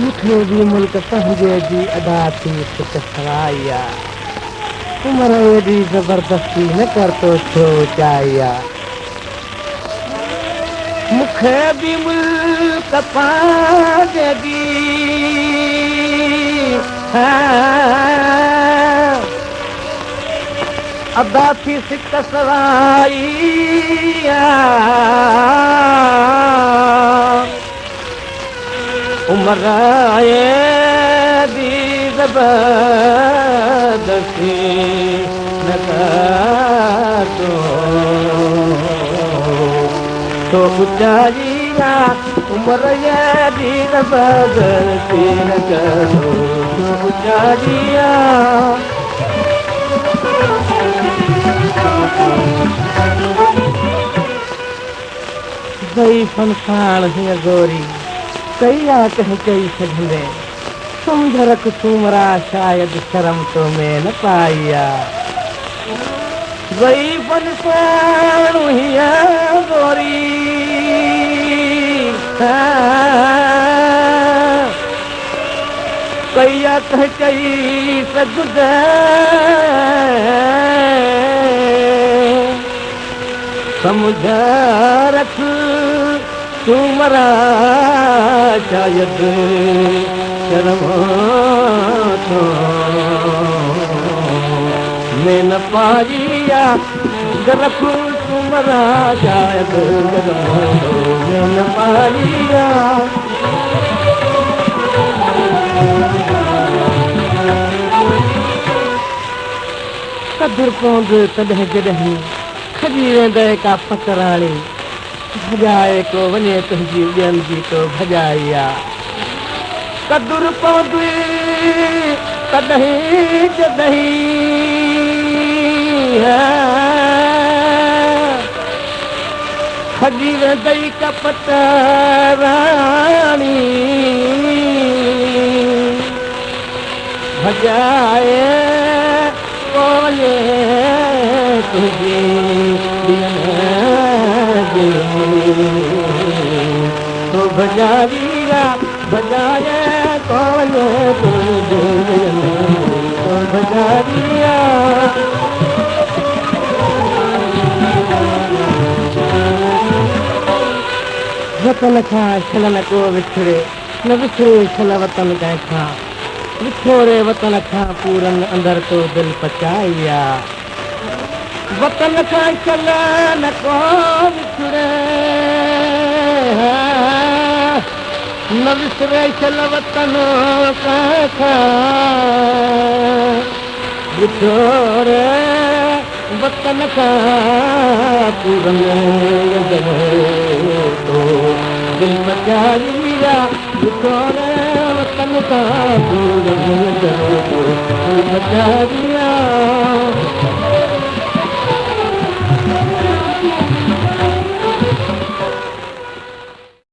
मूंखे बि मुल्क पंहिंजे जी अदा थी सराया उमिरि एॾी ज़बरदस्ती न कर तो छो चाहिया मूंखे बि मुल्क पंहिंजे जी अदा थी सराया उमिरि एॾी ज़बरदस्ती न कर तो चाहिया उमिरि एॾी ज़बरदस्ती न कर तो चाहिया गई फनसाण हीअ गोरी कईया कंहिं चई छॾंदे सम्झ रख सूमरा शायदि शर्म तो में न पाई गई फनसाण हीअ गोरी कईया कंहिं चई सघंदे समझ रख सूमरा शायदि शर्म तो में न पाइया रख सूमरा शायदि शर्म तो में न पाइया कदुर पवंद तॾहिं जॾहिं खजी वेंदे का पकराणी भॼाए को वञे तुंहिंजी ॿियनि जी तो भॼाया कदुर पवंदी तॾहिं जॾहिं खजी वेंदई का पकराणी भॼाए को वञे तुंहिंजी तो भॼावीरा भॼाए कौन तो भॼाविया वतन खां छल न को विछड़े न विछड़े छल वतन कंहिंखां विछोड़े वतन खां पूरनि अंदरि तो दिलि पचाइया वतन खां छल न को विछड़े न विसरे छल वतन कंहिंखां विछोड़े वतन खां पूरनि अंदरि तो दिलि पचाइया विछोड़े वतन खां पूरनि अंदरि तो दिलि पचाइया